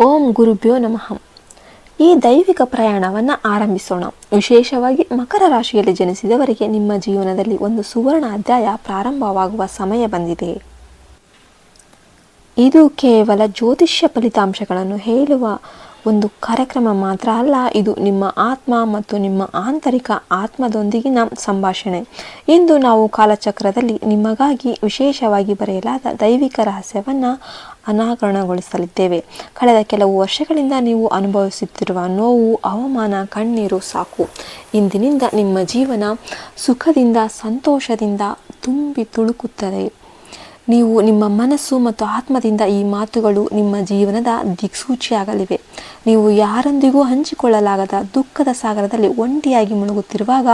ಓಂ ಗುರುಭ್ಯೋ ನಮಃ. ಈ ದೈವಿಕ ಪ್ರಯಾಣವನ್ನು ಆರಂಭಿಸೋಣ. ವಿಶೇಷವಾಗಿ ಮಕರ ರಾಶಿಯಲ್ಲಿ ಜನಿಸಿದವರಿಗೆ ನಿಮ್ಮ ಜೀವನದಲ್ಲಿ ಒಂದು ಸುವರ್ಣ ಅಧ್ಯಾಯ ಪ್ರಾರಂಭವಾಗುವ ಸಮಯ ಬಂದಿದೆ. ಇದು ಕೇವಲ ಜ್ಯೋತಿಷ್ಯ ಫಲಿತಾಂಶಗಳನ್ನು ಹೇಳುವ ಒಂದು ಕಾರ್ಯಕ್ರಮ ಮಾತ್ರ ಅಲ್ಲ, ಇದು ನಿಮ್ಮ ಆತ್ಮ ಮತ್ತು ನಿಮ್ಮ ಆಂತರಿಕ ಆತ್ಮದೊಂದಿಗಿನ ಸಂಭಾಷಣೆ. ಇಂದು ನಾವು ಕಾಲಚಕ್ರದಲ್ಲಿ ನಿಮಗಾಗಿ ವಿಶೇಷವಾಗಿ ಬರೆಯಲಾದ ದೈವಿಕ ರಹಸ್ಯವನ್ನು ಅನಾವರಣಗೊಳಿಸಲಿದ್ದೇವೆ. ಕಳೆದ ಕೆಲವು ವರ್ಷಗಳಿಂದ ನೀವು ಅನುಭವಿಸುತ್ತಿರುವ ನೋವು, ಅವಮಾನ, ಕಣ್ಣೀರು ಸಾಕು. ಇಂದಿನಿಂದ ನಿಮ್ಮ ಜೀವನ ಸುಖದಿಂದ, ಸಂತೋಷದಿಂದ ತುಂಬಿ ತುಳುಕುತ್ತದೆ. ನೀವು ನಿಮ್ಮ ಮನಸ್ಸು ಮತ್ತು ಆತ್ಮದಿಂದ ಈ ಮಾತುಗಳು ನಿಮ್ಮ ಜೀವನದ ದಿಕ್ಸೂಚಿಯಾಗಲಿವೆ. ನೀವು ಯಾರೊಂದಿಗೂ ಹಂಚಿಕೊಳ್ಳಲಾಗದ ದುಃಖದ ಸಾಗರದಲ್ಲಿ ಒಂಟಿಯಾಗಿ ಮುಳುಗುತ್ತಿರುವಾಗ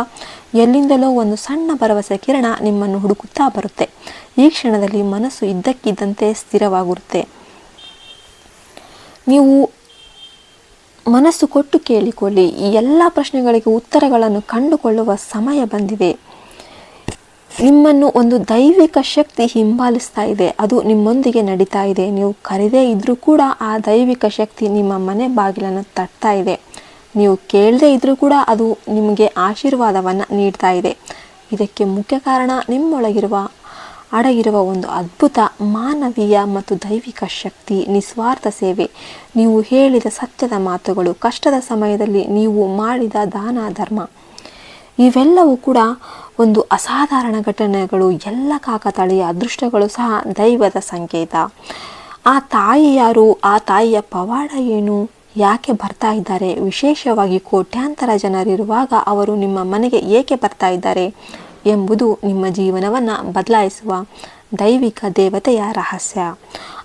ಎಲ್ಲಿಂದಲೋ ಒಂದು ಸಣ್ಣ ಭರವಸೆ ಕಿರಣ ನಿಮ್ಮನ್ನು ಹುಡುಕುತ್ತಾ ಬರುತ್ತೆ. ಈ ಕ್ಷಣದಲ್ಲಿ ಮನಸ್ಸು ಇದ್ದಕ್ಕಿದ್ದಂತೆ ಸ್ಥಿರವಾಗುತ್ತೆ. ನೀವು ಮನಸ್ಸು ಕೊಟ್ಟು ಕೇಳಿಕೊಳ್ಳಿ. ಈ ಎಲ್ಲ ಪ್ರಶ್ನೆಗಳಿಗೆ ಉತ್ತರಗಳನ್ನು ಕಂಡುಕೊಳ್ಳುವ ಸಮಯ ಬಂದಿದೆ. ನಿಮ್ಮನ್ನು ಒಂದು ದೈವಿಕ ಶಕ್ತಿ ಹಿಂಬಾಲಿಸ್ತಾ ಇದೆ. ಅದು ನಿಮ್ಮೊಂದಿಗೆ ನಡೀತಾ ಇದೆ. ನೀವು ಕರೆದೇ ಇದ್ರೂ ಕೂಡ ಆ ದೈವಿಕ ಶಕ್ತಿ ನಿಮ್ಮ ಮನೆ ಬಾಗಿಲನ್ನು ತಟ್ತಾ ಇದೆ. ನೀವು ಕೇಳದೇ ಇದ್ರೂ ಕೂಡ ಅದು ನಿಮಗೆ ಆಶೀರ್ವಾದವನ್ನು ನೀಡ್ತಾ ಇದೆ. ಇದಕ್ಕೆ ಮುಖ್ಯ ಕಾರಣ ನಿಮ್ಮೊಳಗಿರುವ ಅಡಗಿರುವ ಒಂದು ಅದ್ಭುತ ಮಾನವೀಯ ಮತ್ತು ದೈವಿಕ ಶಕ್ತಿ, ನಿಸ್ವಾರ್ಥ ಸೇವೆ, ನೀವು ಹೇಳಿದ ಸತ್ಯದ ಮಾತುಗಳು, ಕಷ್ಟದ ಸಮಯದಲ್ಲಿ ನೀವು ಮಾಡಿದ ದಾನ ಧರ್ಮ, ಇವೆಲ್ಲವೂ ಕೂಡ ಒಂದು ಅಸಾಧಾರಣ ಘಟನೆಗಳು. ಎಲ್ಲ ಕಾಕತಾಳೀಯ ಅದೃಷ್ಟಗಳು ಸಹ ದೈವದ ಸಂಕೇತ. ಆ ತಾಯಿ ಯಾರು? ಆ ತಾಯಿಯ ಪವಾಡ ಏನು? ಯಾಕೆ ಬರ್ತಾ ಇದ್ದಾರೆ? ವಿಶೇಷವಾಗಿ ಕೋಟ್ಯಾಂತರ ಜನರಿರುವಾಗ ಅವರು ನಿಮ್ಮ ಮನೆಗೆ ಏಕೆ ಬರ್ತಾ ಇದ್ದಾರೆ ಎಂಬುದು ನಿಮ್ಮ ಜೀವನವನ್ನು ಬದಲಾಯಿಸುವ ದೈವಿಕ ದೇವತೆಯ ರಹಸ್ಯ.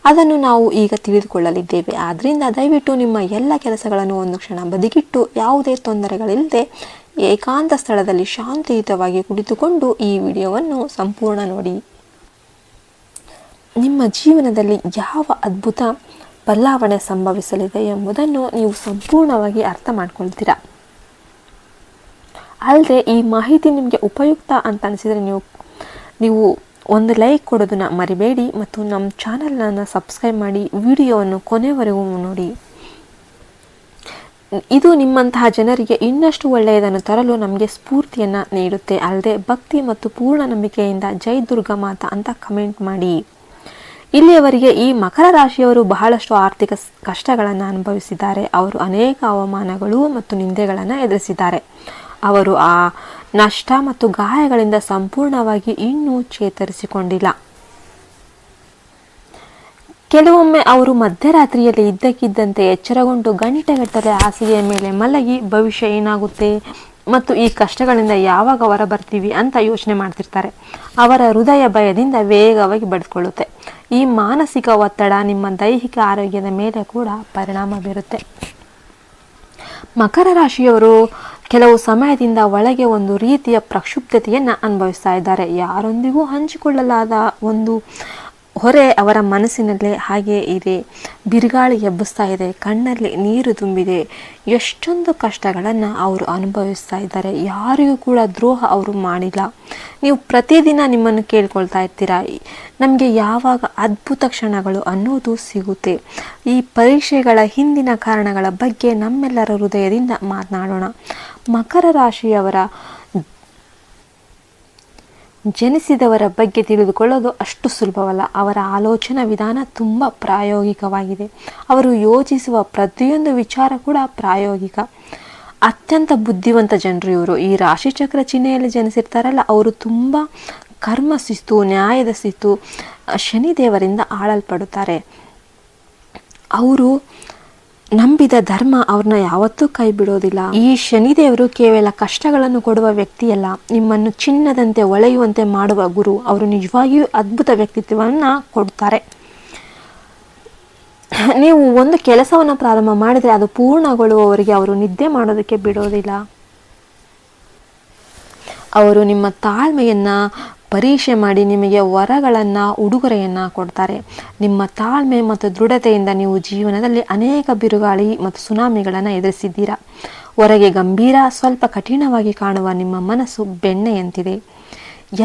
ಅದನ್ನು ನಾವು ಈಗ ತಿಳಿದುಕೊಳ್ಳಲಿದ್ದೇವೆ. ಆದ್ದರಿಂದ ದಯವಿಟ್ಟು ನಿಮ್ಮ ಎಲ್ಲ ಕೆಲಸಗಳನ್ನು ಒಂದು ಕ್ಷಣ ಬದಿಗಿಟ್ಟು ಯಾವುದೇ ತೊಂದರೆಗಳಿಲ್ಲದೆ ಏಕಾಂತ ಸ್ಥಳದಲ್ಲಿ ಶಾಂತಿಯುತವಾಗಿ ಕುಳಿತುಕೊಂಡು ಈ ವಿಡಿಯೋವನ್ನು ಸಂಪೂರ್ಣ ನೋಡಿ. ನಿಮ್ಮ ಜೀವನದಲ್ಲಿ ಯಾವ ಅದ್ಭುತ ಬದಲಾವಣೆ ಸಂಭವಿಸಲಿದೆ ಎಂಬುದನ್ನು ನೀವು ಸಂಪೂರ್ಣವಾಗಿ ಅರ್ಥ ಮಾಡ್ಕೊಳ್ತೀರಾ. ಅಲ್ಲದೆ ಈ ಮಾಹಿತಿ ನಿಮಗೆ ಉಪಯುಕ್ತ ಅಂತ ಅನಿಸಿದರೆ ನೀವು ಒಂದು ಲೈಕ್ ಕೊಡೋದನ್ನು ಮರಿಬೇಡಿ ಮತ್ತು ನಮ್ಮ ಚಾನಲನ್ನು ಸಬ್ಸ್ಕ್ರೈಬ್ ಮಾಡಿ ವಿಡಿಯೋವನ್ನು ಕೊನೆವರೆಗೂ ನೋಡಿ. ಇದು ನಿಮ್ಮಂತಹ ಜನರಿಗೆ ಇನ್ನಷ್ಟು ಒಳ್ಳೆಯದನ್ನು ತರಲು ನಮಗೆ ಸ್ಫೂರ್ತಿಯನ್ನು ನೀಡುತ್ತೆ. ಅಲ್ಲದೆ ಭಕ್ತಿ ಮತ್ತು ಪೂರ್ಣ ನಂಬಿಕೆಯಿಂದ ಜೈ ದುರ್ಗಾ ಮಾತಾ ಅಂತ ಕಮೆಂಟ್ ಮಾಡಿ. ಇಲ್ಲಿಯವರೆಗೆ ಈ ಮಕರ ರಾಶಿಯವರು ಬಹಳಷ್ಟು ಆರ್ಥಿಕ ಕಷ್ಟಗಳನ್ನು ಅನುಭವಿಸಿದ್ದಾರೆ. ಅವರು ಅನೇಕ ಅವಮಾನಗಳು ಮತ್ತು ನಿಂದೆಗಳನ್ನು ಎದುರಿಸಿದ್ದಾರೆ. ಅವರು ಆ ನಷ್ಟ ಮತ್ತು ಗಾಯಗಳಿಂದ ಸಂಪೂರ್ಣವಾಗಿ ಇನ್ನೂ ಚೇತರಿಸಿಕೊಂಡಿಲ್ಲ. ಕೆಲವೊಮ್ಮೆ ಅವರು ಮಧ್ಯರಾತ್ರಿಯಲ್ಲಿ ಇದ್ದಕ್ಕಿದ್ದಂತೆ ಎಚ್ಚರಗೊಂಡು ಗಂಟೆಗಟ್ಟಲೆ ಹಾಸಿಗೆಯ ಮೇಲೆ ಮಲಗಿ ಭವಿಷ್ಯ ಏನಾಗುತ್ತೆ ಮತ್ತು ಈ ಕಷ್ಟಗಳಿಂದ ಯಾವಾಗ ಹೊರ ಬರ್ತೀವಿ ಅಂತ ಯೋಚನೆ ಮಾಡ್ತಿರ್ತಾರೆ. ಅವರ ಹೃದಯ ಭಯದಿಂದ ವೇಗವಾಗಿ ಬಡಿದುಕೊಳ್ಳುತ್ತೆ. ಈ ಮಾನಸಿಕ ಒತ್ತಡ ನಿಮ್ಮ ದೈಹಿಕ ಆರೋಗ್ಯದ ಮೇಲೆ ಕೂಡ ಪರಿಣಾಮ ಬೀರುತ್ತೆ. ಮಕರ ರಾಶಿಯವರು ಕೆಲವು ಸಮಯದಿಂದ ಒಳಗೆ ಒಂದು ರೀತಿಯ ಪ್ರಕ್ಷುಬ್ಧತೆಯನ್ನು ಅನುಭವಿಸ್ತಾ ಇದ್ದಾರೆ. ಯಾರೊಂದಿಗೂ ಹಂಚಿಕೊಳ್ಳಲಾದ ಒಂದು ಹೊರೆ ಅವರ ಮನಸ್ಸಿನಲ್ಲೇ ಹಾಗೆ ಇದೆ. ಬಿರುಗಾಳಿ ಎಬ್ಬಿಸ್ತಾ ಇದೆ. ಕಣ್ಣಲ್ಲಿ ನೀರು ತುಂಬಿದೆ. ಎಷ್ಟೊಂದು ಕಷ್ಟಗಳನ್ನು ಅವರು ಅನುಭವಿಸ್ತಾ ಇದ್ದಾರೆ. ಯಾರಿಗೂ ಕೂಡ ದ್ರೋಹ ಅವರು ಮಾಡಿಲ್ಲ. ನೀವು ಪ್ರತಿದಿನ ನಿಮ್ಮನ್ನು ಕೇಳ್ಕೊಳ್ತಾ ಇರ್ತೀರಾ, ನಮಗೆ ಯಾವಾಗ ಅದ್ಭುತ ಕ್ಷಣಗಳು ಅನ್ನೋದು ಸಿಗುತ್ತೆ. ಈ ಪರೀಕ್ಷೆಗಳ ಹಿಂದಿನ ಕಾರಣಗಳ ಬಗ್ಗೆ ನಮ್ಮೆಲ್ಲರ ಹೃದಯದಿಂದ ಮಾತನಾಡೋಣ. ಮಕರ ರಾಶಿಯವರ ಜನಿಸಿದವರ ಬಗ್ಗೆ ತಿಳಿದುಕೊಳ್ಳೋದು ಅಷ್ಟು ಸುಲಭವಲ್ಲ. ಅವರ ಆಲೋಚನಾ ವಿಧಾನ ತುಂಬ ಪ್ರಾಯೋಗಿಕವಾಗಿದೆ. ಅವರು ಯೋಚಿಸುವ ಪ್ರತಿಯೊಂದು ವಿಚಾರ ಕೂಡ ಪ್ರಾಯೋಗಿಕ. ಅತ್ಯಂತ ಬುದ್ಧಿವಂತ ಜನರು ಇವರು. ಈ ರಾಶಿಚಕ್ರ ಚಿಹ್ನೆಯಲ್ಲಿ ಜನಿಸಿರ್ತಾರಲ್ಲ, ಅವರು ತುಂಬ ಕರ್ಮ ಶಿಸ್ತು, ನ್ಯಾಯದ ಶಿಸ್ತು, ಶನಿದೇವರಿಂದ ಆಳಲ್ಪಡುತ್ತಾರೆ. ಅವರು ನಂಬಿದ ಧರ್ಮ ಅವ್ರನ್ನ ಯಾವತ್ತೂ ಕೈ ಬಿಡೋದಿಲ್ಲ. ಈ ಶನಿದೇವರು ಕೇವಲ ಕಷ್ಟಗಳನ್ನು ಕೊಡುವ ವ್ಯಕ್ತಿಯಲ್ಲ, ನಿಮ್ಮನ್ನು ಚಿನ್ನದಂತೆ ಹೊಳೆಯುವಂತೆ ಮಾಡುವ ಗುರು. ಅವರು ನಿಜವಾಗಿಯೂ ಅದ್ಭುತ ವ್ಯಕ್ತಿತ್ವವನ್ನು ಕೊಡ್ತಾರೆ. ನೀವು ಒಂದು ಕೆಲಸವನ್ನು ಪ್ರಾರಂಭ ಮಾಡಿದರೆ ಅದು ಪೂರ್ಣಗೊಳ್ಳುವವರೆಗೆ ಅವರು ನಿದ್ದೆ ಮಾಡೋದಕ್ಕೆ ಬಿಡೋದಿಲ್ಲ. ಅವರು ನಿಮ್ಮ ತಾಳ್ಮೆಯನ್ನು ಪರೀಕ್ಷೆ ಮಾಡಿ ನಿಮಗೆ ವರಗಳನ್ನು, ಉಡುಗೊರೆಯನ್ನು ಕೊಡ್ತಾರೆ. ನಿಮ್ಮ ತಾಳ್ಮೆ ಮತ್ತು ದೃಢತೆಯಿಂದ ನೀವು ಜೀವನದಲ್ಲಿ ಅನೇಕ ಬಿರುಗಾಳಿ ಮತ್ತು ಸುನಾಮಿಗಳನ್ನು ಎದುರಿಸಿದ್ದೀರಾ. ಹೊರಗೆ ಗಂಭೀರ, ಸ್ವಲ್ಪ ಕಠಿಣವಾಗಿ ಕಾಣುವ ನಿಮ್ಮ ಮನಸ್ಸು ಬೆಣ್ಣೆಯಂತಿದೆ.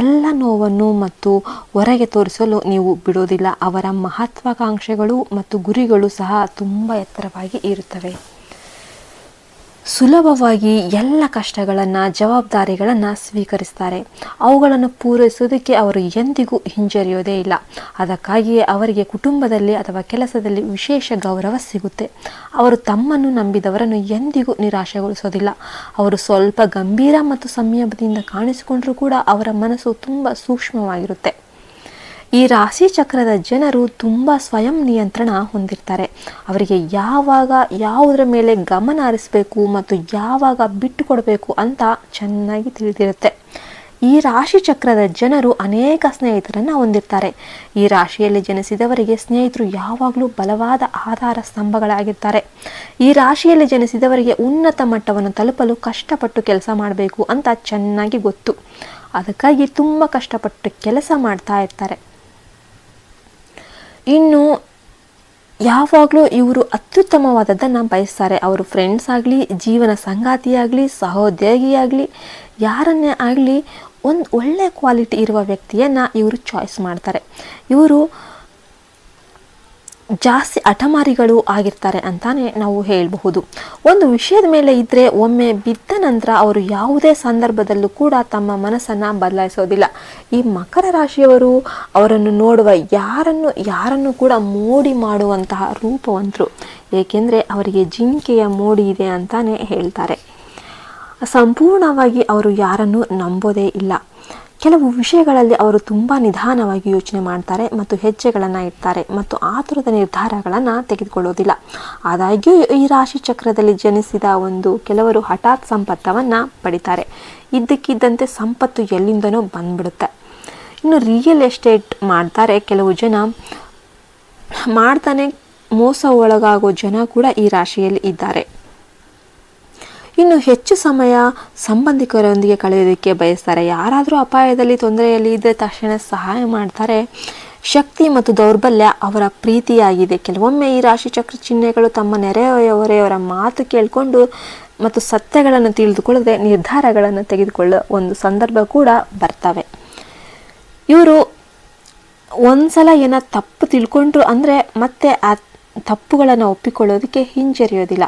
ಎಲ್ಲ ನೋವನ್ನು ಮತ್ತು ಹೊರಗೆ ತೋರಿಸಲು ನೀವು ಬಿಡೋದಿಲ್ಲ. ಅವರ ಮಹತ್ವಾಕಾಂಕ್ಷೆಗಳು ಮತ್ತು ಗುರಿಗಳು ಸಹ ತುಂಬ ಎತ್ತರವಾಗಿ ಇರುತ್ತವೆ. ಸುಲಭವಾಗಿ ಎಲ್ಲ ಕಷ್ಟಗಳನ್ನು, ಜವಾಬ್ದಾರಿಗಳನ್ನು ಸ್ವೀಕರಿಸ್ತಾರೆ. ಅವುಗಳನ್ನು ಪೂರೈಸೋದಕ್ಕೆ ಅವರು ಎಂದಿಗೂ ಹಿಂಜರಿಯೋದೇ ಇಲ್ಲ. ಅದಕ್ಕಾಗಿಯೇ ಅವರಿಗೆ ಕುಟುಂಬದಲ್ಲಿ ಅಥವಾ ಕೆಲಸದಲ್ಲಿ ವಿಶೇಷ ಗೌರವ ಸಿಗುತ್ತೆ. ಅವರು ತಮ್ಮನ್ನು ನಂಬಿದವರನ್ನು ಎಂದಿಗೂ ನಿರಾಶೆಗೊಳಿಸೋದಿಲ್ಲ. ಅವರು ಸ್ವಲ್ಪ ಗಂಭೀರ ಮತ್ತು ಸಂಯಮದಿಂದ ಕಾಣಿಸಿಕೊಂಡರೂ ಕೂಡ ಅವರ ಮನಸ್ಸು ತುಂಬ ಸೂಕ್ಷ್ಮವಾಗಿರುತ್ತೆ. ಈ ರಾಶಿ ಚಕ್ರದ ಜನರು ತುಂಬ ಸ್ವಯಂ ನಿಯಂತ್ರಣ ಹೊಂದಿರ್ತಾರೆ. ಅವರಿಗೆ ಯಾವಾಗ ಯಾವುದರ ಮೇಲೆ ಗಮನ ಹರಿಸಬೇಕು ಮತ್ತು ಯಾವಾಗ ಬಿಟ್ಟು ಕೊಡಬೇಕು ಅಂತ ಚೆನ್ನಾಗಿ ತಿಳಿದಿರುತ್ತೆ. ಈ ರಾಶಿ ಚಕ್ರದ ಜನರು ಅನೇಕ ಸ್ನೇಹಿತರನ್ನು ಹೊಂದಿರ್ತಾರೆ. ಈ ರಾಶಿಯಲ್ಲಿ ಜನಿಸಿದವರಿಗೆ ಸ್ನೇಹಿತರು ಯಾವಾಗಲೂ ಬಲವಾದ ಆಧಾರ ಸ್ತಂಭಗಳಾಗಿರ್ತಾರೆ. ಈ ರಾಶಿಯಲ್ಲಿ ಜನಿಸಿದವರಿಗೆ ಉನ್ನತ ಮಟ್ಟವನ್ನು ತಲುಪಲು ಕಷ್ಟಪಟ್ಟು ಕೆಲಸ ಮಾಡಬೇಕು ಅಂತ ಚೆನ್ನಾಗಿ ಗೊತ್ತು. ಅದಕ್ಕಾಗಿ ತುಂಬ ಕಷ್ಟಪಟ್ಟು ಕೆಲಸ ಮಾಡ್ತಾ ಇರ್ತಾರೆ. ಇನ್ನು ಯಾವಾಗಲೂ ಇವರು ಅತ್ಯುತ್ತಮವಾದದ್ದನ್ನು ಬಯಸ್ತಾರೆ. ಅವರು ಫ್ರೆಂಡ್ಸ್ ಆಗಲಿ, ಜೀವನ ಸಂಗಾತಿಯಾಗಲಿ, ಸಹೋದ್ಯೋಗಿಯಾಗಲಿ, ಯಾರನ್ನೇ ಆಗಲಿ ಒಂದು ಒಳ್ಳೆಯ ಕ್ವಾಲಿಟಿ ಇರುವ ವ್ಯಕ್ತಿಯನ್ನು ಇವರು ಚಾಯ್ಸ್ ಮಾಡ್ತಾರೆ. ಇವರು ಜಾಸ್ತಿ ಹಠಮಾರಿಗಳು ಆಗಿರ್ತಾರೆ ಅಂತಾನೆ ನಾವು ಹೇಳಬಹುದು. ಒಂದು ವಿಷಯದ ಮೇಲೆ ಇದ್ದರೆ ಒಮ್ಮೆ ಬಿದ್ದ ನಂತರ ಅವರು ಯಾವುದೇ ಸಂದರ್ಭದಲ್ಲೂ ಕೂಡ ತಮ್ಮ ಮನಸ್ಸನ್ನು ಬದಲಾಯಿಸೋದಿಲ್ಲ. ಈ ಮಕರ ರಾಶಿಯವರು ಅವರನ್ನು ನೋಡುವ ಯಾರನ್ನು ಕೂಡ ಮೋಡಿ ಮಾಡುವಂತಹ ರೂಪವಂತರು. ಏಕೆಂದರೆ ಅವರಿಗೆ ಜಿಂಕೆಯ ಮೋಡಿ ಇದೆ ಅಂತಾನೆ ಹೇಳ್ತಾರೆ. ಸಂಪೂರ್ಣವಾಗಿ ಅವರು ಯಾರನ್ನು ನಂಬೋದೇ ಇಲ್ಲ. ಕೆಲವು ವಿಷಯಗಳಲ್ಲಿ ಅವರು ತುಂಬ ನಿಧಾನವಾಗಿ ಯೋಚನೆ ಮಾಡ್ತಾರೆ ಮತ್ತು ಹೆಜ್ಜೆಗಳನ್ನು ಇಡ್ತಾರೆ ಮತ್ತು ಆತುರದ ನಿರ್ಧಾರಗಳನ್ನು ತೆಗೆದುಕೊಳ್ಳೋದಿಲ್ಲ. ಆದಾಗ್ಯೂ ಈ ರಾಶಿ ಚಕ್ರದಲ್ಲಿ ಜನಿಸಿದ ಕೆಲವರು ಹಠಾತ್ ಸಂಪತ್ತವನ್ನು ಪಡಿತಾರೆ. ಇದ್ದಕ್ಕಿದ್ದಂತೆ ಸಂಪತ್ತು ಎಲ್ಲಿಂದನೋ ಬಂದ್ಬಿಡುತ್ತೆ. ಇನ್ನು ರಿಯಲ್ ಎಸ್ಟೇಟ್ ಮಾಡ್ತಾರೆ ಕೆಲವು ಜನ. ಮಾಡ್ತಾನೆ ಮೋಸ ಒಳಗಾಗೋ ಜನ ಕೂಡ ಈ ರಾಶಿಯಲ್ಲಿ ಇದ್ದಾರೆ. ಇನ್ನು ಹೆಚ್ಚು ಸಮಯ ಸಂಬಂಧಿಕರೊಂದಿಗೆ ಕಳೆಯೋದಕ್ಕೆ ಬಯಸ್ತಾರೆ. ಯಾರಾದರೂ ಅಪಾಯದಲ್ಲಿ, ತೊಂದರೆಯಲ್ಲಿ ಇದ್ದರೆ ತಕ್ಷಣ ಸಹಾಯ ಮಾಡ್ತಾರೆ. ಶಕ್ತಿ ಮತ್ತು ದೌರ್ಬಲ್ಯ ಅವರ ಪ್ರೀತಿಯಾಗಿದೆ. ಕೆಲವೊಮ್ಮೆ ಈ ರಾಶಿ ಚಕ್ರ ಚಿಹ್ನೆಗಳು ತಮ್ಮ ನೆರೆಹೊರೆಯವರ ಮಾತು ಕೇಳಿಕೊಂಡು ಮತ್ತು ಸತ್ಯಗಳನ್ನು ತಿಳಿದುಕೊಳ್ಳದೆ ನಿರ್ಧಾರಗಳನ್ನು ತೆಗೆದುಕೊಳ್ಳೋ ಒಂದು ಸಂದರ್ಭ ಕೂಡ ಬರ್ತವೆ. ಇವರು ಒಂದ್ಸಲ ಏನೋ ತಪ್ಪು ತಿಳ್ಕೊಂಡ್ರು ಅಂದರೆ ಮತ್ತೆ ಆ ತಪ್ಪುಗಳನ್ನು ಒಪ್ಪಿಕೊಳ್ಳೋದಕ್ಕೆ ಹಿಂಜರಿಯೋದಿಲ್ಲ.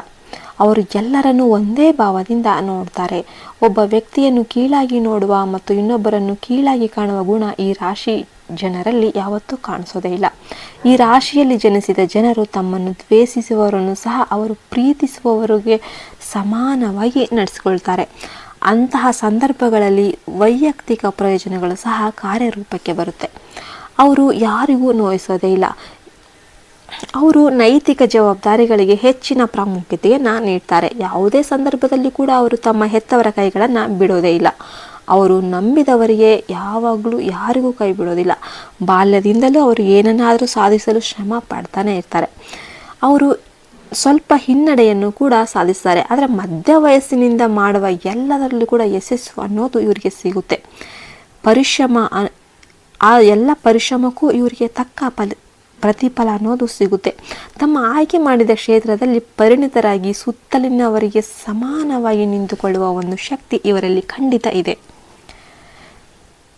ಅವರು ಎಲ್ಲರನ್ನೂ ಒಂದೇ ಭಾವದಿಂದ ನೋಡ್ತಾರೆ. ಒಬ್ಬ ವ್ಯಕ್ತಿಯನ್ನು ಕೀಳಾಗಿ ನೋಡುವ ಮತ್ತು ಇನ್ನೊಬ್ಬರನ್ನು ಕೀಳಾಗಿ ಕಾಣುವ ಗುಣ ಈ ರಾಶಿ ಜನರಲ್ಲಿ ಯಾವತ್ತೂ ಕಾಣಿಸೋದೇ ಇಲ್ಲ. ಈ ರಾಶಿಯಲ್ಲಿ ಜನಿಸಿದ ಜನರು ತಮ್ಮನ್ನು ದ್ವೇಷಿಸುವವರನ್ನು ಸಹ ಅವರು ಪ್ರೀತಿಸುವವರಿಗೆ ಸಮಾನವಾಗಿ ನಡೆಸಿಕೊಳ್ತಾರೆ. ಅಂತಹ ಸಂದರ್ಭಗಳಲ್ಲಿ ವೈಯಕ್ತಿಕ ಪ್ರಯೋಜನಗಳು ಸಹ ಕಾರ್ಯರೂಪಕ್ಕೆ ಬರುತ್ತೆ. ಅವರು ಯಾರಿಗೂ ನೋಯಿಸೋದೇ ಇಲ್ಲ. ಅವರು ನೈತಿಕ ಜವಾಬ್ದಾರಿಗಳಿಗೆ ಹೆಚ್ಚಿನ ಪ್ರಾಮುಖ್ಯತೆಯನ್ನು ನೀಡ್ತಾರೆ. ಯಾವುದೇ ಸಂದರ್ಭದಲ್ಲಿ ಕೂಡ ಅವರು ತಮ್ಮ ಹೆತ್ತವರ ಕೈಗಳನ್ನು ಬಿಡೋದೇ ಇಲ್ಲ. ಅವರು ನಂಬಿದವರಿಗೆ ಯಾವಾಗಲೂ ಯಾರಿಗೂ ಕೈ ಬಿಡೋದಿಲ್ಲ. ಬಾಲ್ಯದಿಂದಲೂ ಅವರು ಏನನ್ನಾದರೂ ಸಾಧಿಸಲು ಶ್ರಮ ಪಡ್ತಾನೆ ಇರ್ತಾರೆ. ಅವರು ಸ್ವಲ್ಪ ಹಿನ್ನಡೆಯನ್ನು ಕೂಡ ಸಾಧಿಸ್ತಾರೆ. ಆದರೆ ಮಧ್ಯ ವಯಸ್ಸಿನಿಂದ ಮಾಡುವ ಎಲ್ಲದರಲ್ಲೂ ಕೂಡ ಯಶಸ್ಸು ಅನ್ನೋದು ಇವರಿಗೆ ಸಿಗುತ್ತೆ. ಆ ಎಲ್ಲ ಪರಿಶ್ರಮಕ್ಕೂ ಇವರಿಗೆ ತಕ್ಕ ಪ್ರತಿಫಲ ಅನ್ನೋದು ಸಿಗುತ್ತೆ. ತಮ್ಮ ಆಯ್ಕೆ ಮಾಡಿದ ಕ್ಷೇತ್ರದಲ್ಲಿ ಪರಿಣಿತರಾಗಿ ಸುತ್ತಲಿನವರಿಗೆ ಸಮಾನವಾಗಿ ನಿಂತುಕೊಳ್ಳುವ ಒಂದು ಶಕ್ತಿ ಇವರಲ್ಲಿ ಖಂಡಿತ ಇದೆ.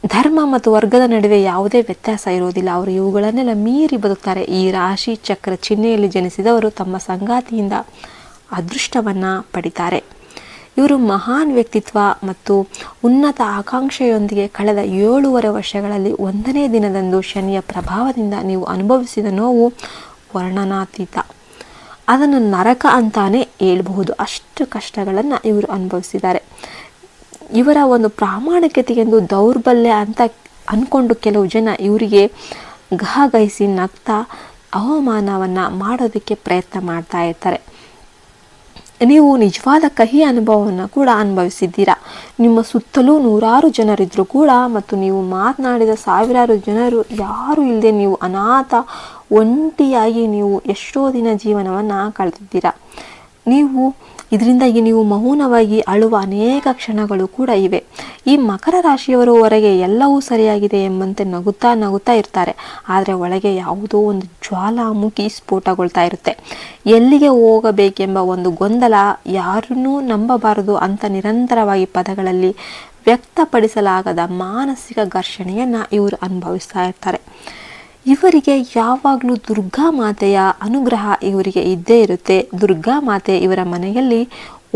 ಧರ್ಮ ಮತ್ತು ವರ್ಗದ ನಡುವೆ ಯಾವುದೇ ವ್ಯತ್ಯಾಸ ಇರೋದಿಲ್ಲ. ಅವರು ಇವುಗಳನ್ನೆಲ್ಲ ಮೀರಿ ಬದುಕ್ತಾರೆ. ಈ ರಾಶಿ ಚಕ್ರ ಚಿಹ್ನೆಯಲ್ಲಿ ಜನಿಸಿದವರು ತಮ್ಮ ಸಂಗಾತಿಯಿಂದ ಅದೃಷ್ಟವನ್ನು ಪಡಿತಾರೆ. ಇವರು ಮಹಾನ್ ವ್ಯಕ್ತಿತ್ವ ಮತ್ತು ಉನ್ನತ ಆಕಾಂಕ್ಷೆಯೊಂದಿಗೆ ಕಳೆದ 7.5 ವರ್ಷಗಳಲ್ಲಿ 1ನೇ ದಿನದಂದು ಶನಿಯ ಪ್ರಭಾವದಿಂದ ನೀವು ಅನುಭವಿಸಿದ ನೋವು ವರ್ಣನಾತೀತ. ಅದನ್ನು ನರಕ ಅಂತಾನೆ ಹೇಳ್ಬಹುದು. ಅಷ್ಟು ಕಷ್ಟಗಳನ್ನು ಇವರು ಅನುಭವಿಸಿದ್ದಾರೆ. ಇವರ ಒಂದು ಪ್ರಾಮಾಣಿಕತೆಗೆಂದು ದೌರ್ಬಲ್ಯ ಅಂತ ಅಂದ್ಕೊಂಡು ಕೆಲವು ಜನ ಇವರಿಗೆ ಗಹಗಹಿಸಿ ನಗ್ತಾ ಅವಮಾನವನ್ನು ಮಾಡೋದಕ್ಕೆ ಪ್ರಯತ್ನ ಮಾಡ್ತಾ ಇರ್ತಾರೆ. ನೀವು ನಿಜವಾದ ಕಹಿ ಅನುಭವವನ್ನು ಕೂಡ ಅನುಭವಿಸಿದ್ದೀರಾ. ನಿಮ್ಮ ಸುತ್ತಲೂ 100 ಜನರಿದ್ದರೂ ಕೂಡ ಮತ್ತು ನೀವು ಮಾತನಾಡಿದ 1000 ಜನರು ಯಾರೂ ಇಲ್ಲದೆ ನೀವು ಅನಾಥ ಒಂಟಿಯಾಗಿ ನೀವು ಎಷ್ಟೋ ದಿನ ಜೀವನವನ್ನು ಕಳೆದಿದ್ದೀರಾ. ಇದರಿಂದಾಗಿ ನೀವು ಮೌನವಾಗಿ ಅಳುವ ಅನೇಕ ಕ್ಷಣಗಳು ಕೂಡ ಇವೆ. ಈ ಮಕರ ರಾಶಿಯವರು ಹೊರಗೆ ಎಲ್ಲವೂ ಸರಿಯಾಗಿದೆ ಎಂಬಂತೆ ನಗುತ್ತಾ ಇರ್ತಾರೆ. ಆದರೆ ಒಳಗೆ ಯಾವುದೋ ಒಂದು ಜ್ವಾಲಾಮುಖಿ ಸ್ಫೋಟಗೊಳ್ತಾ ಇರುತ್ತೆ. ಎಲ್ಲಿಗೆ ಹೋಗಬೇಕೆಂಬ ಒಂದು ಗೊಂದಲ, ಯಾರನ್ನೂ ನಂಬಬಾರದು ಅಂತ ನಿರಂತರವಾಗಿ ಪದಗಳಲ್ಲಿ ವ್ಯಕ್ತಪಡಿಸಲಾಗದ ಮಾನಸಿಕ ಘರ್ಷಣೆಯನ್ನು ಇವರು ಅನುಭವಿಸ್ತಾ ಇರ್ತಾರೆ. ಇವರಿಗೆ ಯಾವಾಗಲೂ ದುರ್ಗಾ ಮಾತೆಯ ಅನುಗ್ರಹ ಇವರಿಗೆ ಇದ್ದೇ ಇರುತ್ತೆ. ದುರ್ಗಾ ಮಾತೆ ಇವರ ಮನೆಯಲ್ಲಿ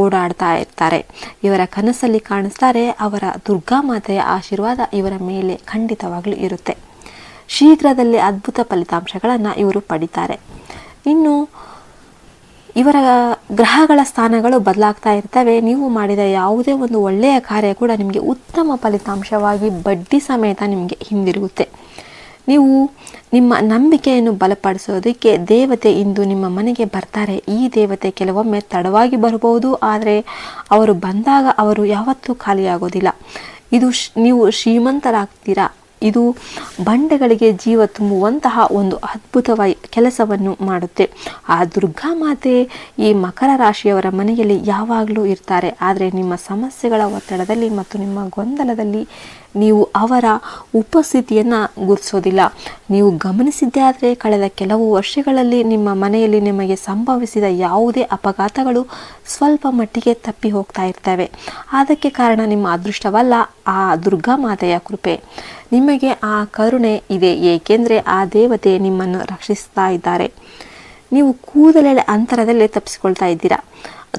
ಓಡಾಡ್ತಾ ಇರ್ತಾರೆ. ಇವರ ಕನಸಲ್ಲಿ ಕಾಣಿಸ್ತಾರೆ. ಅವರ ದುರ್ಗಾ ಮಾತೆಯ ಆಶೀರ್ವಾದ ಇವರ ಮೇಲೆ ಖಂಡಿತವಾಗ್ಲೂ ಇರುತ್ತೆ. ಶೀಘ್ರದಲ್ಲೇ ಅದ್ಭುತ ಫಲಿತಾಂಶಗಳನ್ನು ಇವರು ಪಡಿತಾರೆ. ಇನ್ನು ಇವರ ಗ್ರಹಗಳ ಸ್ಥಾನಗಳು ಬದಲಾಗ್ತಾ ಇರ್ತವೆ. ನೀವು ಮಾಡಿದ ಯಾವುದೇ ಒಂದು ಒಳ್ಳೆಯ ಕಾರ್ಯ ಕೂಡ ನಿಮಗೆ ಉತ್ತಮ ಫಲಿತಾಂಶವಾಗಿ ಬಡ್ಡಿ ಸಮೇತ ನಿಮಗೆ ಹಿಂದಿರುಗುತ್ತೆ. ನೀವು ನಿಮ್ಮ ನಂಬಿಕೆಯನ್ನು ಬಲಪಡಿಸೋದಕ್ಕೆ ದೇವತೆ ಇಂದು ನಿಮ್ಮ ಮನೆಗೆ ಬರ್ತಾರೆ. ಈ ದೇವತೆ ಕೆಲವೊಮ್ಮೆ ತಡವಾಗಿ ಬರಬಹುದು, ಆದರೆ ಅವರು ಬಂದಾಗ ಅವರು ಯಾವತ್ತೂ ಖಾಲಿಯಾಗೋದಿಲ್ಲ. ಇದು ನೀವು ಶ್ರೀಮಂತರಾಗ್ತೀರಾ. ಇದು ಬಂಡೆಗಳಿಗೆ ಜೀವ ತುಂಬುವಂತಹ ಒಂದು ಅದ್ಭುತವಾದ ಕೆಲಸವನ್ನು ಮಾಡುತ್ತೆ. ಆ ದುರ್ಗಾ ಮಾತೆ ಈ ಮಕರ ರಾಶಿಯವರ ಮನೆಯಲ್ಲಿ ಯಾವಾಗಲೂ ಇರ್ತಾರೆ. ಆದರೆ ನಿಮ್ಮ ಸಮಸ್ಯೆಗಳ ಒತ್ತಡದಲ್ಲಿ ಮತ್ತು ನಿಮ್ಮ ಗೊಂದಲದಲ್ಲಿ ನೀವು ಅವರ ಉಪಸ್ಥಿತಿಯನ್ನು ಗುರುತಿಸೋದಿಲ್ಲ. ನೀವು ಗಮನಿಸಿದ್ದೇ ಆದರೆ ಕಳೆದ ಕೆಲವು ವರ್ಷಗಳಲ್ಲಿ ನಿಮ್ಮ ಮನೆಯಲ್ಲಿ ನಿಮಗೆ ಸಂಭವಿಸಿದ ಯಾವುದೇ ಅಪಘಾತಗಳು ಸ್ವಲ್ಪ ಮಟ್ಟಿಗೆ ತಪ್ಪಿ ಹೋಗ್ತಾ ಇರ್ತವೆ. ಅದಕ್ಕೆ ಕಾರಣ ನಿಮ್ಮ ಅದೃಷ್ಟವಲ್ಲ, ಆ ದುರ್ಗಾ ಮಾತೆಯ ಕೃಪೆ. ನಿಮಗೆ ಆ ಕರುಣೆ ಇದೆ, ಏಕೆಂದರೆ ಆ ದೇವತೆ ನಿಮ್ಮನ್ನು ರಕ್ಷಿಸ್ತಾ ಇದ್ದಾರೆ. ನೀವು ಕೂದಲೆಳೆ ಅಂತರದಲ್ಲೇ ತಪ್ಪಿಸಿಕೊಳ್ತಾ ಇದ್ದೀರಾ.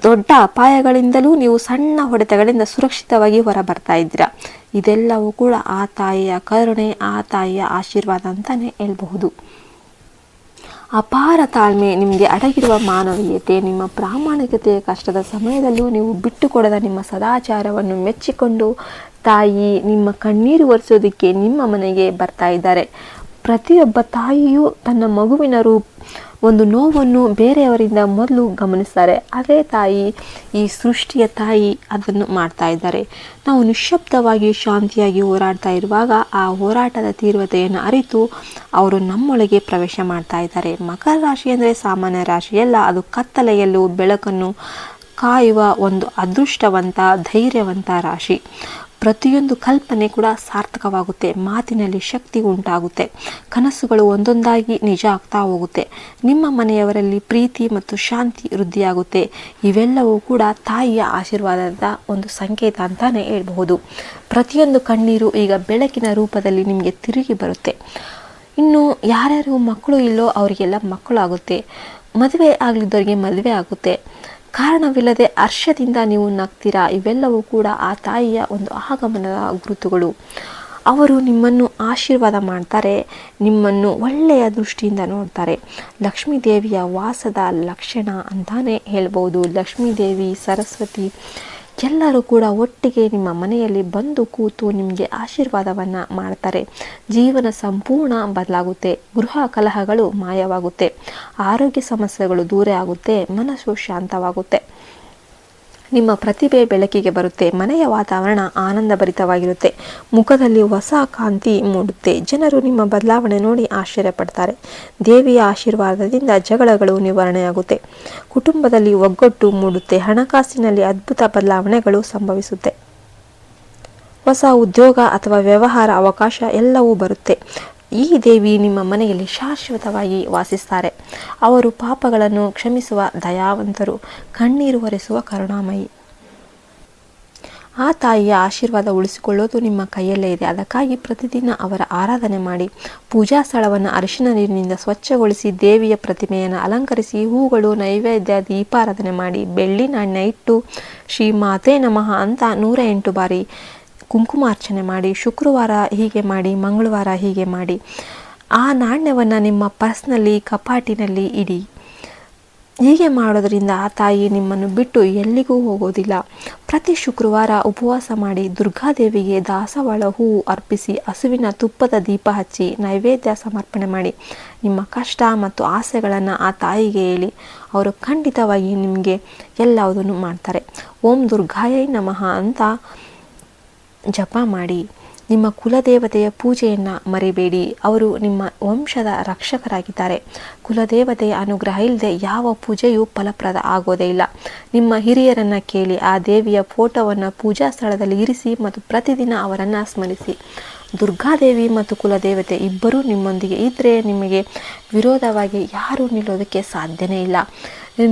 ದೊಡ್ಡ ಅಪಾಯಗಳಿಂದಲೂ ನೀವು ಸಣ್ಣ ಹೊಡೆತಗಳಿಂದ ಸುರಕ್ಷಿತವಾಗಿ ಹೊರ ಬರ್ತಾ ಇದ್ದೀರಾ. ಇದೆಲ್ಲವೂ ಕೂಡ ಆ ತಾಯಿಯ ಕರುಣೆ, ಆ ತಾಯಿಯ ಆಶೀರ್ವಾದ ಅಂತಲೇ ಹೇಳಬಹುದು. ಅಪಾರ ತಾಳ್ಮೆ, ನಿಮಗೆ ಅಡಗಿರುವ ಮಾನವೀಯತೆ, ನಿಮ್ಮ ಪ್ರಾಮಾಣಿಕತೆಯ ಕಷ್ಟದ ಸಮಯದಲ್ಲೂ ನೀವು ಬಿಟ್ಟುಕೊಡದ ನಿಮ್ಮ ಸದಾಚಾರವನ್ನು ಮೆಚ್ಚಿಕೊಂಡು ತಾಯಿ ನಿಮ್ಮ ಕಣ್ಣೀರು ಒರೆಸೋದಕ್ಕೆ ನಿಮ್ಮ ಮನೆಗೆ ಬರ್ತಾ ಇದ್ದಾರೆ. ಪ್ರತಿಯೊಬ್ಬ ತಾಯಿಯೂ ತನ್ನ ಮಗುವಿನ ಒಂದು ನೋವನ್ನು ಬೇರೆಯವರಿಂದ ಮೊದಲು ಗಮನಿಸ್ತಾರೆ. ಅದೇ ತಾಯಿ, ಈ ಸೃಷ್ಟಿಯ ತಾಯಿ ಅದನ್ನು ಮಾಡ್ತಾ ಇದ್ದಾರೆ. ನಾವು ನಿಶ್ಶಬ್ದವಾಗಿ ಶಾಂತಿಯಾಗಿ ಹೋರಾಡ್ತಾ ಇರುವಾಗ ಆ ಹೋರಾಟದ ತೀವ್ರತೆಯನ್ನು ಅರಿತು ಅವರು ನಮ್ಮೊಳಗೆ ಪ್ರವೇಶ ಮಾಡ್ತಾ ಇದ್ದಾರೆ. ಮಕರ ರಾಶಿ ಅಂದರೆ ಸಾಮಾನ್ಯ ರಾಶಿಯಲ್ಲ, ಅದು ಕತ್ತಲೆಯಲ್ಲೂ ಬೆಳಕನ್ನು ಕಾಯುವ ಒಂದು ಅದೃಷ್ಟವಂತ, ಧೈರ್ಯವಂತ ರಾಶಿ. ಪ್ರತಿಯೊಂದು ಕಲ್ಪನೆ ಕೂಡ ಸಾರ್ಥಕವಾಗುತ್ತೆ. ಮಾತಿನಲ್ಲಿ ಶಕ್ತಿ ಉಂಟಾಗುತ್ತೆ. ಕನಸುಗಳು ಒಂದೊಂದಾಗಿ ನಿಜ ಆಗ್ತಾ ಹೋಗುತ್ತೆ. ನಿಮ್ಮ ಮನೆಯವರಲ್ಲಿ ಪ್ರೀತಿ ಮತ್ತು ಶಾಂತಿ ವೃದ್ಧಿಯಾಗುತ್ತೆ. ಇವೆಲ್ಲವೂ ಕೂಡ ತಾಯಿಯ ಆಶೀರ್ವಾದದ ಒಂದು ಸಂಕೇತ ಅಂತಾನೆ ಹೇಳ್ಬಹುದು. ಪ್ರತಿಯೊಂದು ಕಣ್ಣೀರು ಈಗ ಬೆಳಕಿನ ರೂಪದಲ್ಲಿ ನಿಮಗೆ ತಿರುಗಿ ಬರುತ್ತೆ. ಇನ್ನು ಯಾರ್ಯಾರು ಮಕ್ಕಳು ಇಲ್ಲೋ ಅವರಿಗೆಲ್ಲ ಮಕ್ಕಳಾಗುತ್ತೆ. ಮದುವೆ ಆಗಲಿದ್ದವರಿಗೆ ಮದುವೆ ಆಗುತ್ತೆ. ಕಾರಣವಿಲ್ಲದೆ ಹರ್ಷದಿಂದ ನೀವು ನಗ್ತೀರಾ. ಇವೆಲ್ಲವೂ ಕೂಡ ಆ ತಾಯಿಯ ಒಂದು ಆಗಮನದ ಗುರುತುಗಳು. ಅವರು ನಿಮ್ಮನ್ನು ಆಶೀರ್ವಾದ ಮಾಡ್ತಾರೆ, ನಿಮ್ಮನ್ನು ಒಳ್ಳೆಯ ದೃಷ್ಟಿಯಿಂದ ನೋಡ್ತಾರೆ. ಲಕ್ಷ್ಮೀ ದೇವಿಯ ವಾಸದ ಲಕ್ಷಣ ಅಂತಾನೆ ಹೇಳ್ಬೋದು. ಲಕ್ಷ್ಮೀ ದೇವಿ, ಸರಸ್ವತಿ ಎಲ್ಲರೂ ಕೂಡ ಒಟ್ಟಿಗೆ ನಿಮ್ಮ ಮನೆಯಲ್ಲಿ ಬಂದು ಕೂತು ನಿಮಗೆ ಆಶೀರ್ವಾದವನ್ನು ಮಾಡ್ತಾರೆ. ಜೀವನ ಸಂಪೂರ್ಣ ಬದಲಾಗುತ್ತೆ. ಗೃಹ ಕಲಹಗಳು ಮಾಯವಾಗುತ್ತೆ. ಆರೋಗ್ಯ ಸಮಸ್ಯೆಗಳು ದೂರ ಆಗುತ್ತೆ. ಮನಸ್ಸು ಶಾಂತವಾಗುತ್ತೆ. ನಿಮ್ಮ ಪ್ರತಿಭೆ ಬೆಳಕಿಗೆ ಬರುತ್ತೆ. ಮನೆಯ ವಾತಾವರಣ ಆನಂದಭರಿತವಾಗಿರುತ್ತೆ. ಮುಖದಲ್ಲಿ ಹೊಸ ಕಾಂತಿ ಮೂಡುತ್ತೆ. ಜನರು ನಿಮ್ಮ ಬದಲಾವಣೆ ನೋಡಿ ಆಶ್ಚರ್ಯಪಡ್ತಾರೆ. ದೇವಿಯ ಆಶೀರ್ವಾದದಿಂದ ಜಗಳಗಳು ನಿವಾರಣೆಯಾಗುತ್ತೆ. ಕುಟುಂಬದಲ್ಲಿ ಒಗ್ಗಟ್ಟು ಮೂಡುತ್ತೆ. ಹಣಕಾಸಿನಲ್ಲಿ ಅದ್ಭುತ ಬದಲಾವಣೆಗಳು ಸಂಭವಿಸುತ್ತೆ. ಹೊಸ ಉದ್ಯೋಗ ಅಥವಾ ವ್ಯವಹಾರ ಅವಕಾಶ ಎಲ್ಲವೂ ಬರುತ್ತೆ. ಈ ದೇವಿ ನಿಮ್ಮ ಮನೆಯಲ್ಲಿ ಶಾಶ್ವತವಾಗಿ ವಾಸಿಸ್ತಾರೆ. ಅವರು ಪಾಪಗಳನ್ನು ಕ್ಷಮಿಸುವ ದಯಾವಂತರು, ಕಣ್ಣೀರು ಒರೆಸುವ ಕರುಣಾಮಯಿ. ಆ ತಾಯಿಯ ಆಶೀರ್ವಾದ ಉಳಿಸಿಕೊಳ್ಳೋದು ನಿಮ್ಮ ಕೈಯಲ್ಲೇ ಇದೆ. ಅದಕ್ಕಾಗಿ ಪ್ರತಿದಿನ ಅವರ ಆರಾಧನೆ ಮಾಡಿ. ಪೂಜಾ ಸ್ಥಳವನ್ನು ಅರಿಶಿನ ನೀರಿನಿಂದ ಸ್ವಚ್ಛಗೊಳಿಸಿ ದೇವಿಯ ಪ್ರತಿಮೆಯನ್ನು ಅಲಂಕರಿಸಿ ಹೂಗಳು, ನೈವೇದ್ಯ, ದೀಪಾರಾಧನೆ ಮಾಡಿ. ಬೆಳ್ಳಿ ನಾಣ್ಯ ಇಟ್ಟು ಶ್ರೀ ಮಾತೆ ನಮಃ ಅಂತ 108 ಬಾರಿ ಕುಂಕುಮಾರ್ಚನೆ ಮಾಡಿ. ಶುಕ್ರವಾರ ಹೀಗೆ ಮಾಡಿ, ಮಂಗಳವಾರ ಹೀಗೆ ಮಾಡಿ. ಆ ನಾಣ್ಯವನ್ನು ನಿಮ್ಮ ಪರ್ಸ್ನಲ್ಲಿ, ಕಪಾಟಿನಲ್ಲಿ ಇಡಿ. ಹೀಗೆ ಮಾಡೋದರಿಂದ ಆ ತಾಯಿ ನಿಮ್ಮನ್ನು ಬಿಟ್ಟು ಎಲ್ಲಿಗೂ ಹೋಗೋದಿಲ್ಲ. ಪ್ರತಿ ಶುಕ್ರವಾರ ಉಪವಾಸ ಮಾಡಿ ದುರ್ಗಾದೇವಿಗೆ ದಾಸವಾಳ ಹೂವು ಅರ್ಪಿಸಿ ಹಸುವಿನ ತುಪ್ಪದ ದೀಪ ಹಚ್ಚಿ ನೈವೇದ್ಯ ಸಮರ್ಪಣೆ ಮಾಡಿ. ನಿಮ್ಮ ಕಷ್ಟ ಮತ್ತು ಆಸೆಗಳನ್ನು ಆ ತಾಯಿಗೆ ಹೇಳಿ. ಅವರು ಖಂಡಿತವಾಗಿ ನಿಮಗೆ ಎಲ್ಲವುದನ್ನು ಮಾಡ್ತಾರೆ. ಓಂ ದುರ್ಗಾಯೈ ನಮಃ ಅಂತ ಜಪ ಮಾಡಿ. ನಿಮ್ಮ ಕುಲದೇವತೆಯ ಪೂಜೆಯನ್ನು ಮರಿಬೇಡಿ. ಅವರು ನಿಮ್ಮ ವಂಶದ ರಕ್ಷಕರಾಗಿದ್ದಾರೆ. ಕುಲದೇವತೆಯ ಅನುಗ್ರಹ ಇಲ್ಲದೆ ಯಾವ ಪೂಜೆಯೂ ಫಲಪ್ರದ ಆಗೋದೇ ಇಲ್ಲ. ನಿಮ್ಮ ಹಿರಿಯರನ್ನು ಕೇಳಿ. ಆ ದೇವಿಯ ಫೋಟೋವನ್ನು ಪೂಜಾ ಸ್ಥಳದಲ್ಲಿ ಇರಿಸಿ ಮತ್ತು ಪ್ರತಿದಿನ ಅವರನ್ನು ಸ್ಮರಿಸಿ. ದುರ್ಗಾದೇವಿ ಮತ್ತು ಕುಲದೇವತೆ ಇಬ್ಬರೂ ನಿಮ್ಮೊಂದಿಗೆ ಇದ್ದರೆ ನಿಮಗೆ ವಿರೋಧವಾಗಿ ಯಾರೂ ನಿಲ್ಲೋದಕ್ಕೆ ಸಾಧ್ಯನೇ ಇಲ್ಲ.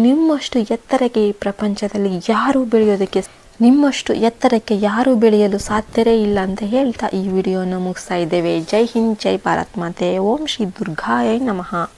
ನಿಮ್ಮಷ್ಟು ಎತ್ತರಕ್ಕೆ ಈ ಪ್ರಪಂಚದಲ್ಲಿ ಯಾರೂ ಬೆಳೆಯೋದಕ್ಕೆ ನಿಮ್ಮಷ್ಟು ಎತ್ತರಕ್ಕೆ ಯಾರೂ ಬೆಳೆಯಲು ಸಾಧ್ಯವೇ ಇಲ್ಲ ಅಂತ ಹೇಳ್ತಾ ಈ ವಿಡಿಯೋನ ಮುಗಿಸ್ತಾ ಇದ್ದೇವೆ. ಜೈ ಹಿಂದ್, ಜೈ ಭಾರತ್ ಮಾತೆ. ಓಂ ಶ್ರೀ ದುರ್ಗಾಯ ನಮಃ.